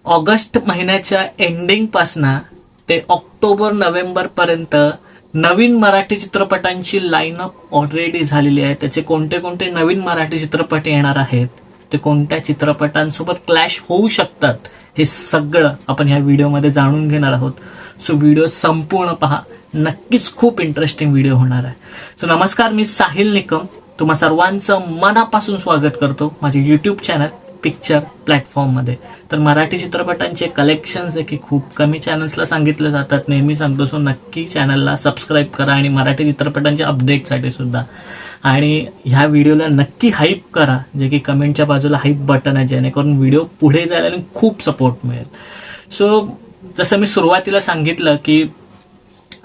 August महिन्याच्या ending पासून ते ऑक्टोबर नोव्हेंबर पर्यंत नवीन मराठी चित्रपटांची लाईनअप ऑलरेडी झालेली आहे. त्याचे कोणते कोणते नवीन मराठी चित्रपट येणार आहेत, ते कोणत्या चित्रपटांसोबत क्लॅश होऊ शकतात, हे सगळं आपण ह्या व्हिडिओमध्ये जाणून घेणार आहोत. सो व्हिडिओ संपूर्ण पहा, नक्कीच खूप इंटरेस्टिंग व्हिडिओ होणार आहे. सो नमस्कार, मी साहिल निकम तुम्हा सर्वांचं मनापासून स्वागत करतो माझे युट्यूब चॅनल पिक्चर प्लॅटफॉर्ममध्ये. तर मराठी चित्रपटांचे कलेक्शन्स आहे की खूप कमी चॅनल्सला सांगितलं जातात, नेहमी सांगतो. सो नक्की चॅनलला सबस्क्राईब करा आणि मराठी चित्रपटांच्या अपडेटसाठी सुद्धा. आणि ह्या व्हिडिओला नक्की हाईप करा, जे की कमेंटच्या बाजूला हाईप बटन आहे, जेणेकरून व्हिडिओ पुढे जायला आणि खूप सपोर्ट मिळेल. सो जसं मी सुरुवातीला सांगितलं की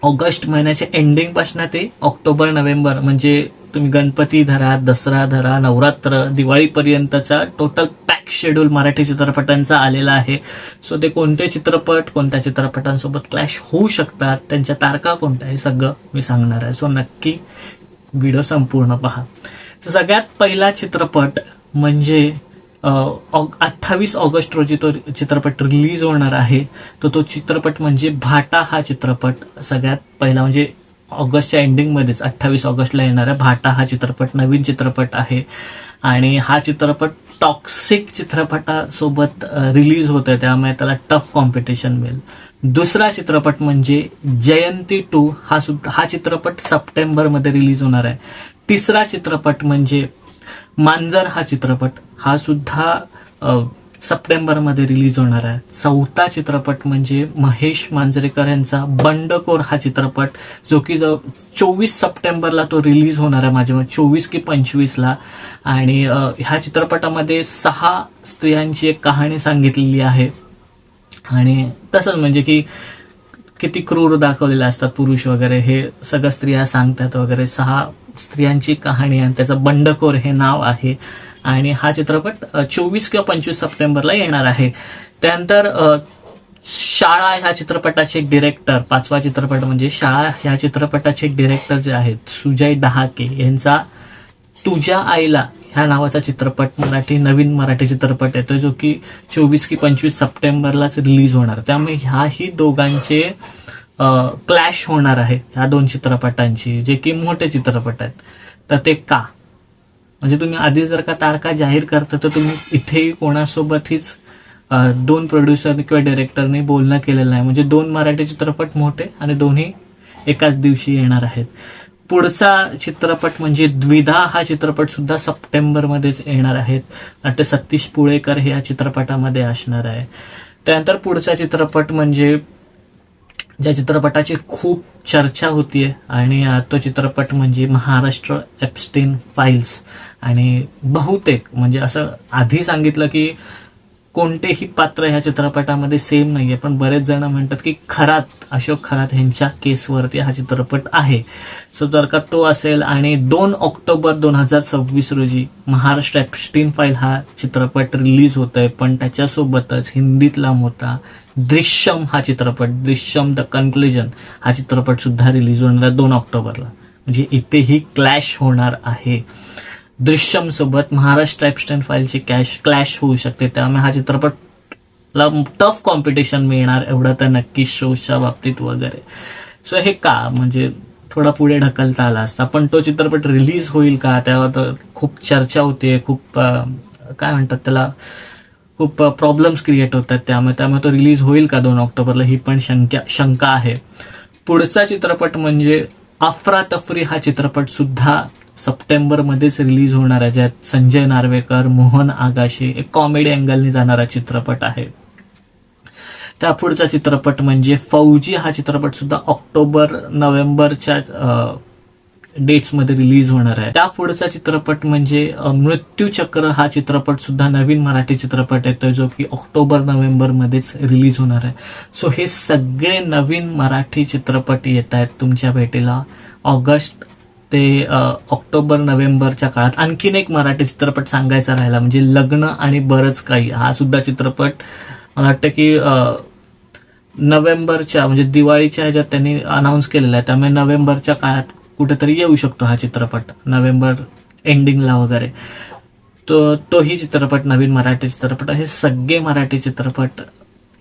ऑगस्ट महिन्याच्या एंडिंग पासून ते ऑक्टोबर नोव्हेंबर, म्हणजे तुम्ही गणपती धरा, दसरा धरा, नवरात्र, दिवाळीपर्यंतचा टोटल पॅक शेड्यूल मराठी चित्रपटांचा आलेला आहे. सो ते कोणते चित्रपट कोणत्या चित्रपटांसोबत क्लॅश होऊ शकतात, त्यांच्या तारखा कोणत्या, हे सगळं मी सांगणार आहे. सो नक्की व्हिडिओ संपूर्ण पहा. सगळ्यात पहिला चित्रपट म्हणजे 28 ऑगस्ट रोजी तो चित्रपट रिलीज होणार आहे. तो चित्रपट म्हणजे भाटा हा चित्रपट. सगळ्यात पहिला म्हणजे ऑगस्टच्या एंडिंगमध्येच 28 ऑगस्टला येणारा भाटा हा चित्रपट नवीन चित्रपट आहे. आणि हा चित्रपट टॉक्सिक चित्रपटासोबत रिलीज होत आहे, त्यामुळे त्याला टफ कॉम्पिटिशन मिळेल. दुसरा चित्रपट म्हणजे जयंती 2 हा चित्रपट सप्टेंबरमध्ये रिलीज होणार आहे. तिसरा चित्रपट म्हणजे मांजर हा चित्रपट, हा सुद्धा सप्टेंबरमध्ये रिलीज होणार आहे. चौथा चित्रपट म्हणजे महेश मांजरेकर यांचा बंडखोर हा चित्रपट, जो की 24 सप्टेंबरला तो रिलीज होणार आहे, माझ्या 24 की 25ला. आणि ह्या चित्रपटामध्ये 6 स्त्रियांची एक कहाणी सांगितलेली आहे. आणि तसंच म्हणजे की किती क्रूर दाखवलेले असतात पुरुष वगैरे, हे सगळ्या स्त्रिया सांगतात वगैरे. 6 स्त्रियांची कहाणी आणि त्याचं बंडखोर हे नाव आहे. आणि हा चित्रपट 24 किंवा 25 सप्टेंबरला येणार आहे. त्यानंतर शाळा ह्या चित्रपटाचे डिरेक्टर, 5वा चित्रपट म्हणजे शाळा ह्या चित्रपटाचे डिरेक्टर जे आहेत सुजय डहाके यांचा तुझ्या आईला ह्या नावाचा चित्रपट नवीन मराठी चित्रपट येतो, जो की 24 की 25 सप्टेंबरलाच रिलीज होणार. त्यामुळे ह्याही दोघांचे क्लॅश होणार आहे, ह्या 2 चित्रपटांची, जे की मोठे चित्रपट आहेत. तर ते का, म्हणजे तुम्ही आधी जर का तारखा जाहीर करता तर तुम्ही इथेही कोणासोबतहीच 2 प्रोड्युसर किंवा डिरेक्टरने बोलणं केलेलं नाही. म्हणजे 2 मराठी चित्रपट मोठे आणि दोन्ही एकाच दिवशी येणार आहेत. पुढचा चित्रपट म्हणजे द्विधा हा चित्रपट सुद्धा सप्टेंबरमध्येच येणार आहेत. आणि सतीश पुळेकर हे या चित्रपटामध्ये असणार आहे. त्यानंतर पुढचा चित्रपट म्हणजे ज्या चित्रपटाची खूप चर्चा होतीये, आणि तो चित्रपट म्हणजे महाराष्ट्र एप्स्टीन फाईल्स. आणि बहुतेक म्हणजे असं आधी सांगितलं की कोणतेही पात्र ह्या चित्रपटामध्ये सेम नाहीये, पण बरेच जण म्हणतात की अशोक खरात यांच्या केसवरती हा चित्रपट आहे. सो जर का तो असेल, आणि 2 ऑक्टोबर 2026 रोजी महाराष्ट्र एप्स्टीन फाईल हा चित्रपट रिलीज होत आहे. पण त्याच्यासोबतच हिंदीतला मोठा दृश्यम हा चित्रपट, दृश्यम द कन्क्लुजन हा चित्रपट सुद्धा रिलीज होणार आहे 2 ऑक्टोबरला. म्हणजे इथेही क्लॅश होणार आहे. दृश्यम सोबत महाराष्ट्र एप्स्टीन फाईलची क्लॅश होऊ शकते, त्यामुळे हा चित्रपटला टफ कॉम्पिटिशन मिळणार, एवढं तर नक्की शोच्या बाबतीत वगैरे. सो हे का, म्हणजे थोडा पुढे ढकलता आला असता, पण तो चित्रपट रिलीज होईल का, त्यावर तर खूप चर्चा होते, खूप काय म्हणतात त्याला, खूप प्रॉब्लेम्स क्रिएट होतात. त्यामुळे तो रिलीज होईल का 2 ऑक्टोबरला, ही पण शंका आहे. पुढचा चित्रपट म्हणजे अफरातफरी हा चित्रपट सुद्धा सप्टेंबरमध्येच रिलीज होणार आहे, ज्यात संजय नार्वेकर, मोहन आगाशे, एक कॉमेडी अँगलने जाणारा चित्रपट आहे. त्या पुढचा चित्रपट म्हणजे फौजी हा चित्रपट सुद्धा ऑक्टोबर नोव्हेंबरच्या डेट्समध्ये रिलीज होणार आहे. त्या पुढचा चित्रपट म्हणजे मृत्यूचक्र हा चित्रपट सुद्धा नवीन मराठी चित्रपट येतोय, जो की ऑक्टोबर नोव्हेंबरमध्येच रिलीज होणार आहे. सो हे सगळे नवीन मराठी चित्रपट येत आहेत तुमच्या भेटीला ऑगस्ट ते ऑक्टोबर नोव्हेंबरच्या काळात. आणखीन एक मराठी चित्रपट सांगायचा राहिला म्हणजे लग्न आणि बरंच काही, हा सुद्धा चित्रपट मला वाटतं की नोव्हेंबरच्या म्हणजे दिवाळीच्या ह्याच्यात त्यांनी अनाऊन्स केलेला आहे, त्यामुळे नोव्हेंबरच्या काळात कुठेतरी येऊ शकतो हा चित्रपट, नोव्हेंबर एंडिंगला वगैरे. तोही चित्रपट नवीन मराठी चित्रपट. हे सगळे मराठी चित्रपट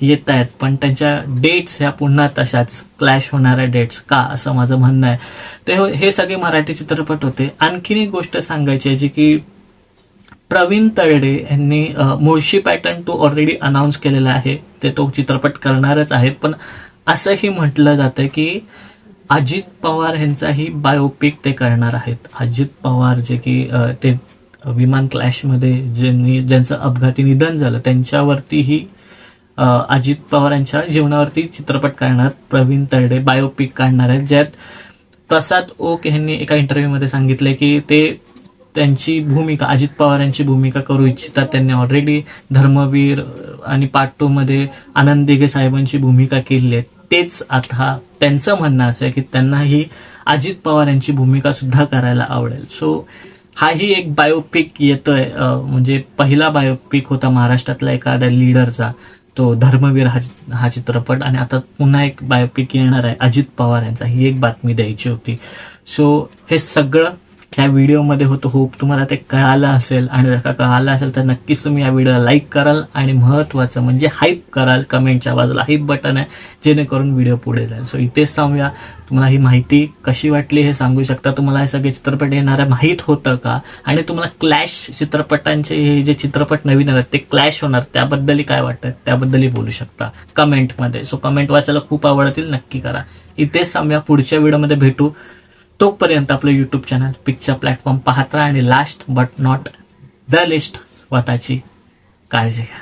येत आहेत, पण त्यांच्या डेट्स ह्या पुन्हा तशाच क्लॅश होणाऱ्या डेट्स का, असं माझं म्हणणं आहे. ते हे सगळे मराठी चित्रपट होते. आणखीन एक गोष्ट सांगायची आहे जी की प्रवीण तरडे यांनी मुळशी पॅटर्न 2 ऑलरेडी अनाऊन्स केलेला आहे. ते तो चित्रपट करणारच आहेत. पण असंही म्हटलं जातं की अजित पवार यांचाही बायोपिक ते करणार आहेत. अजित पवार जे की ते विमान क्लॅशमध्ये ज्यांचं अपघाती निधन झालं त्यांच्यावरतीही अजित पवार यांच्या जीवनावरती चित्रपट करणार प्रवीण तरडे बायोपिक काढणार आहेत, ज्यात प्रसाद ओक यांनी एका इंटरव्ह्यूमध्ये सांगितलंय की ते त्यांची भूमिका, अजित पवार यांची भूमिका करू इच्छितात. त्यांनी ऑलरेडी धर्मवीर आणि पार्ट 2 मध्ये आनंद दिघे साहेबांची भूमिका केली आहे. तेच आता त्यांचं म्हणणं असं आहे की त्यांनाही अजित पवार यांची भूमिका सुद्धा करायला आवडेल. सो हाही एक बायोपिक येतोय, म्हणजे पहिला बायोपिक होता महाराष्ट्रातला एखाद्या लीडरचा, तो धर्मवीर हा चित्रपट, आणि आता पुन्हा एक बायोपिक येणार आहे अजित पवार यांचा. ही एक बातमी द्यायची होती. सो हे सगळं ह्या व्हिडिओमध्ये होतं. होप तुम्हाला ते कळालं असेल, आणि जर का कळालं असेल तर नक्कीच तुम्ही या व्हिडिओला लाईक कराल आणि महत्त्वाचं म्हणजे हाईप कराल. कमेंटच्या बाजूला हाईप बटन आहे, जेणेकरून व्हिडिओ पुढे जाईल. सो इथेच थांबूया. तुम्हाला ही माहिती कशी वाटली हे सांगू शकता. तुम्हाला हे सगळे चित्रपट येणार आहे माहीत होतं का, आणि तुम्हाला क्लॅश चित्रपटांचे हे जे चित्रपट नवीन आहेत ते क्लॅश होणार त्याबद्दलही काय वाटतं त्याबद्दलही बोलू शकता कमेंटमध्ये. सो कमेंट वाचायला खूप आवडतील, नक्की करा. इथेच थांबूया, पुढच्या व्हिडिओमध्ये भेटू. तोपर्यंत आपलं युट्यूब चॅनल पिक्चर प्लॅटफॉर्म पाहत राहा, आणि last but not the list स्वतःची काळजी घ्या.